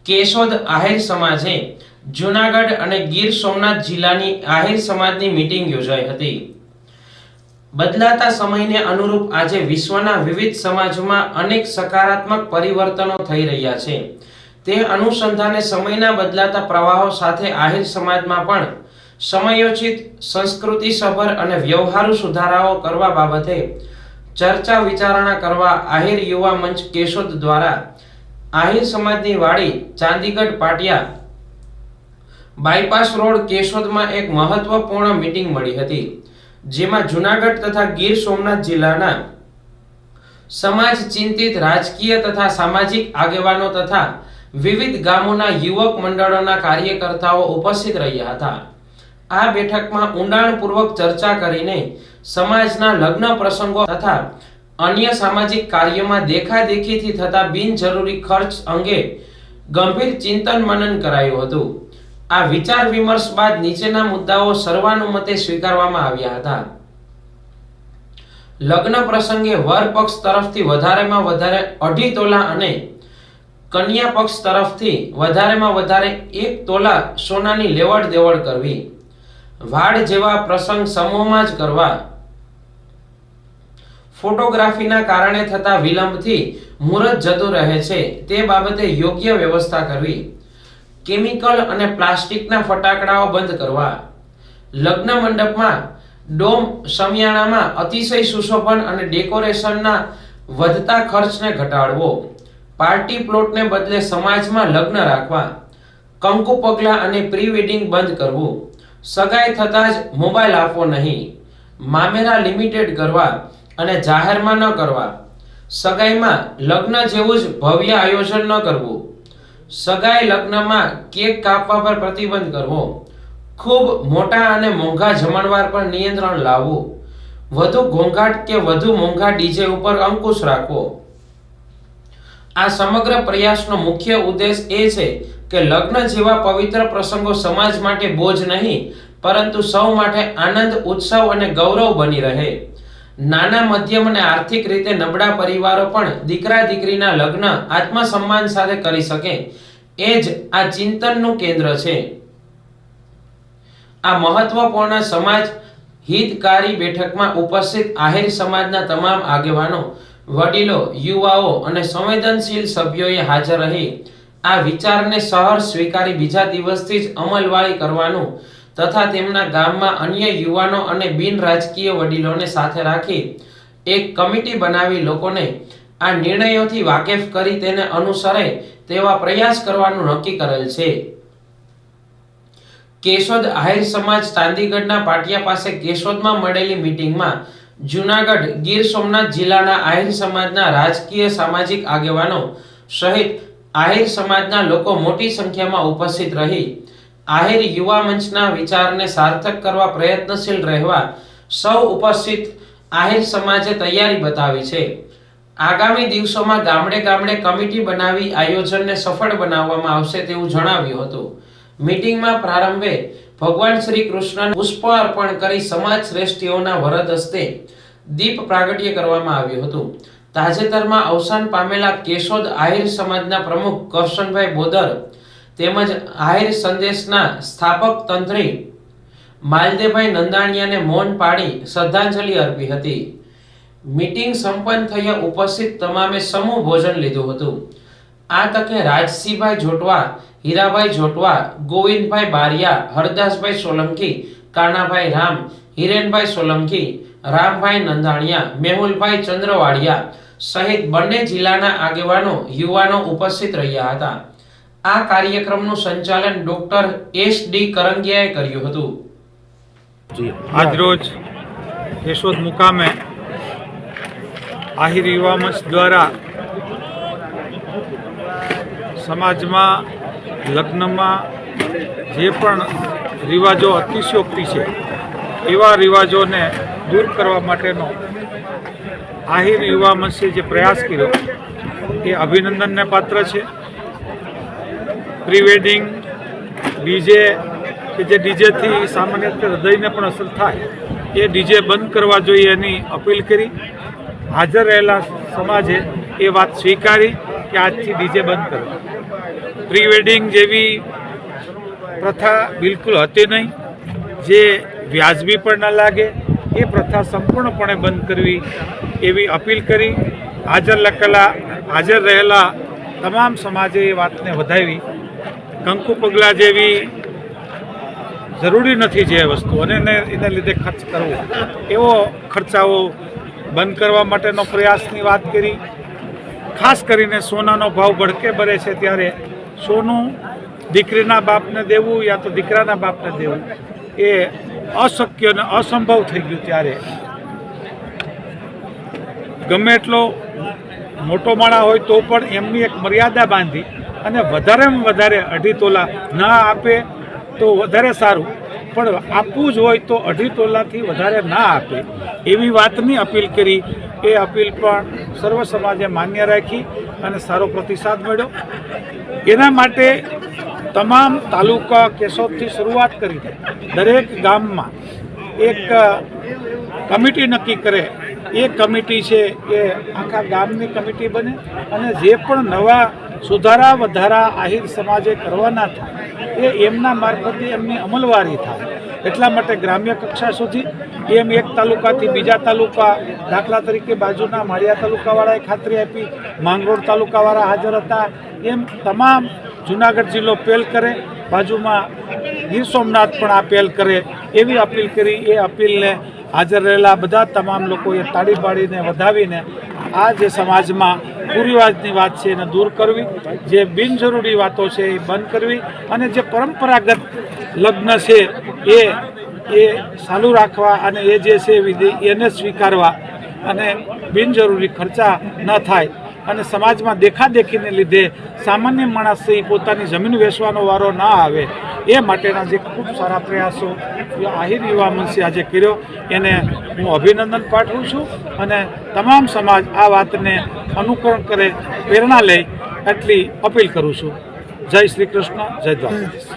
કેશોદ આહિર સમાજે જૂનાગઢ અને ગીર સોમનાથ જિલ્લાની આહિર સમાજની મીટિંગ યોજાઈ હતી। બદલાતા સમયને અનુરૂપ આજે વિશ્વના વિવિધ સમાજોમાં અનેક સકારાત્મક પરિવર્તનો થઈ રહ્યા છે। તે અનુસંધાને સમયના બદલાતા પ્રવાહો સાથે આહિર સમાજમાં પણ સમયોચિત સંસ્કૃતિસભર અને વ્યવહારુ સુધારાઓ કરવા બાબતે ચર્ચા વિચારણા કરવા આહિર યુવા મંચ કેશોદ દ્વારા આહિર સમાજની વાડી ચાંદીગઢ પાટિયા બાયપાસ રોડ કેશોદમાં એક મહત્વપૂર્ણ મીટિંગ મળી હતી, જેમાં જૂનાગઢ તથા ગીર સોમનાથ જિલ્લાના સમાજ ચિંતિત રાજકીય તથા સામાજિક આગેવાનો તથા વિવિધ ગામોના યુવક મંડળોના કાર્યકર્તાઓ ઉપસ્થિત રહ્યા હતા। આ બેઠકમાં ઊંડાણપૂર્વક ચર્ચા કરીને સમાજના લગ્ન પ્રસંગો તથા અન્ય સામાજિક કાર્યોમાં દેખાદેખીથી થતા બિનજરૂરી ખર્ચ અંગે ગંભીર ચિંતન મનન કરાયું હતું। આ વિચાર વિમર્શ બાદ નીચેના મુદ્દાઓ સર્વાનુમતે સ્વીકારવામાં આવ્યા હતા। લગ્ન પ્રસંગે વર પક્ષ તરફથી વધારેમાં વધારે 2.5 તોલા અને કન્યા પક્ષ તરફથી વધારેમાં વધારે 1 તોલા સોનાની લેવડ દેવડ કરવી, વાડ જેવા પ્રસંગ સમૂહમાં જ કરવા, ફોટોગ્રાફીના કારણે થતા વિલંબથી મુહૂર્ત જતું રહે છે તે બાબતે યોગ્ય વ્યવસ્થા કરવી, કેમિકલ અને પ્લાસ્ટિકના ફટાકડાઓ બંધ કરવા, લગ્ન મંડપમાં ડોમ સમિયાણામાં અતિશય સુશોભન અને ડેકોરેશનના વધતા ખર્ચને ઘટાડવો, પાર્ટી પ્લોટને બદલે સમાજમાં લગ્ન રાખવા, કંકુ પગલા અને પ્રી વેડિંગ બંધ કરવું, સગાઈ થતાં જ મોબાઈલ આપવો નહીં, મામેરા લિમિટેડ કરવા અને જાહેરમાં ન કરવા, સગાઈમાં લગ્ન જેવું જ ભવ્ય આયોજન ન કરવું, સગાઈ લગ્નમાં કેક કાપવા પર પ્રતિબંધ કરવો, ખૂબ મોટા અને મોંઘા જમણવાર પર નિયંત્રણ લાવવું, વધુ ઘોંઘાટ કે વધુ મોંઘા ડીજે ઉપર અંકુશ રાખવો। આ સમગ્ર પ્રયાસનો મુખ્ય ઉદ્દેશ એ છે કે લગ્ન જેવા પવિત્ર પ્રસંગો સમાજ માટે બોજ નહીં પરંતુ સૌ માટે આનંદ, ઉત્સવ અને ગૌરવ બની રહે। નાના, મધ્યમ અને આર્થિક રીતે નબળા પરિવારો પણ દીકરા દીકરીના લગ્ન આત્મસન્માન સાથે કરી શકે એ જ આ ચિંતનનું કેન્દ્ર છે। આ મહત્વપૂર્ણ સમાજ હિતકારી બેઠકમાં ઉપસ્થિત આહિર સમાજના તમામ આગેવાનો, વડીલો, યુવાઓ અને સંવેદનશીલ સભ્યોએ હાજર રહી આ વિચારને સહર્ષ સ્વીકારી બીજા દિવસથી જ અમલવારી કરવાનું તથા તેમના ગામમાં અન્ય યુવાનો અને બિન રાજકીય વડીલોને સાથે રાખી એક કમિટી બનાવી લોકોને આ નિર્ણયોથી વાકેફ કરી તેને અનુસરે તેવા પ્રયાસ કરવાનું નક્કી કરેલ છે। કેશોદ આહિર સમાજ ચાંદીગઢના પાટિયા પાસે કેશોદમાં મળેલી મીટિંગમાં જૂનાગઢ, ગીર સોમનાથ જિલ્લાના આહિર સમાજના રાજકીય સામાજિક આગેવાનો સહિત આહિર સમાજના લોકો મોટી સંખ્યામાં ઉપસ્થિત રહી આહિર યુવા મંચના વિચારને સાર્થક કરવા પ્રયત્નશીલ રહેવા સૌ ઉપસ્થિત આહિર સમાજે તૈયારી બતાવી છે। આગામી દિવસોમાં ગામડે ગામડે કમિટી બનાવી આયોજનને સફળ બનાવવામાં આવશે તેવું જણાવ્યું હતું। મીટિંગમાં પ્રારંભે ભગવાન શ્રી કૃષ્ણને પુષ્પ અર્પણ કરી સમાજ શ્રેષ્ઠીઓના વરદ હસ્તે દીપ પ્રાગટ્ય કરવામાં આવ્યું હતું। તાજેતરમાં અવસાન પામેલા કેશોદ આહિર સમાજના પ્રમુખ કરશનભાઈ બોદર તેમજ આહિર સંદેશના સ્થાપક તંત્રી માલદેવભાઈ નંદાણીયાને મૌન પાડી શ્રદ્ધાંજલિ અર્પી હતી। મીટિંગ સંપન્ન થયા ઉપસ્થિત તમામે સમૂહ ભોજન લીધું હતું। આ તકે રાજસિંહભાઈ જોટવા, હીરાભાઈ જોટવા, ગોવિંદભાઈ બારિયા, હરદાસભાઈ સોલંકી, કાનાભાઈ રામ, હિરેનભાઈ સોલંકી, રામભાઈ નંદાણીયા, મેહુલભાઈ ચંદ્રવાડિયા સહિત બંને જિલ્લાના આગેવાનો, યુવાનો ઉપસ્થિત રહ્યા હતા। આ કાર્યક્રમનું સંચાલન ડોક્ટર એસ.ડી. કરંગિયાએ કર્યું હતું। આજરોજ કેશોદ મુકામે આહિર યુવા મંચ દ્વારા સમાજમાં લગ્નમાં જે પણ રિવાજો અતિશયોક્તિ છે એવા રિવાજોને દૂર કરવા માટેનો આહિર યુવા મંચે જે પ્રયાસ કર્યો એ અભિનંદનને પાત્ર છે। પ્રી વેડિંગ ડીજે કે જે ડીજેથી સામાન્ય રીતે હૃદયને પણ અસર થાય એ ડીજે બંધ કરવા જોઈએ એની અપીલ કરી। હાજર રહેલા સમાજે એ વાત સ્વીકારી કે આજથી ડીજે બંધ કરવા। પ્રી વેડિંગ જેવી પ્રથા બિલકુલ હતી નહીં, જે વ્યાજબી પણ ન લાગે એ પ્રથા સંપૂર્ણપણે બંધ કરવી એવી અપીલ કરી. હાજર રહેલા તમામ સમાજે એ વાતને વધાવી. કંકુ પગલાં જેવી જરૂરી નથી જે વસ્તુ અને એને લીધે ખર્ચ કરવો એવો ખર્ચાઓ બંધ કરવા માટેનો પ્રયાસની વાત કરી. ખાસ કરીને સોનાનો ભાવ ભડકે ભરે છે ત્યારે સોનું દીકરીના બાપને દેવું યા તો દીકરાના બાપને દેવું એ અશક્ય અને અસંભવ થઈ ગયું. ત્યારે ગમે એટલો મોટો માણા હોય તો પણ એમની એક મર્યાદા બાંધી અને વધારેમાં વધારે 2.5 તોલા ના આપે તો વધારે સારું, પણ આપવું જ હોય તો 2.5 તોલાથી વધારે ના આપે એવી વાતની અપીલ કરી. એ અપીલ પણ સર્વ સમાજે માન્ય રાખી અને સારો પ્રતિસાદ મળ્યો. એના માટે તમામ તાલુકા કેશોદથી શરૂઆત કરીને દરેક ગામમાં એક કમિટી નક્કી કરે. એ કમિટી છે એ આખા ગામની કમિટી બને અને જે પણ નવા સુધારા વધારા આહિર સમાજે કરવાના થાય એ એમના મારફતે એમની અમલવારી થાય. એટલા માટે ગ્રામ્ય કક્ષા સુધી એમ એક તાલુકાથી બીજા તાલુકા, દાખલા તરીકે બાજુના માળિયા તાલુકાવાળાએ ખાતરી આપી, માંગરોળ તાલુકાવાળા હાજર હતા, એમ તમામ જુનાગઢ જિલ્લો પહેલ કરે, બાજુમાં ગીર સોમનાથ પણ આ પહેલ કરે એવી અપીલ કરી. એ અપીલને હાજર રહેલા બધા તમામ લોકોએ તાળી પાડીને વધાવીને આ જે સમાજમાં કુરિવાજની વાત છે એને દૂર કરવી, જે બિનજરૂરી વાતો છે એ બંધ કરવી અને જે પરંપરાગત લગ્ન છે એ ચાલુ રાખવા અને એ જે છે વિધિ એને સ્વીકારવા અને બિનજરૂરી ખર્ચા ન થાય અને સમાજમાં દેખાદેખીને લીધે સામાન્ય માણસ છે એ પોતાની જમીન વેચવાનો વારો ના આવે એ માટેના જે ખૂબ સારા પ્રયાસો આહિર યુવા મંચે આજે કર્યો એને હું અભિનંદન પાઠવું છું અને તમામ સમાજ આ વાતને અનુકરણ કરે, પ્રેરણા લે એટલી અપીલ કરું છું. જય શ્રી કૃષ્ણ, જય દ્વારકાધીશ.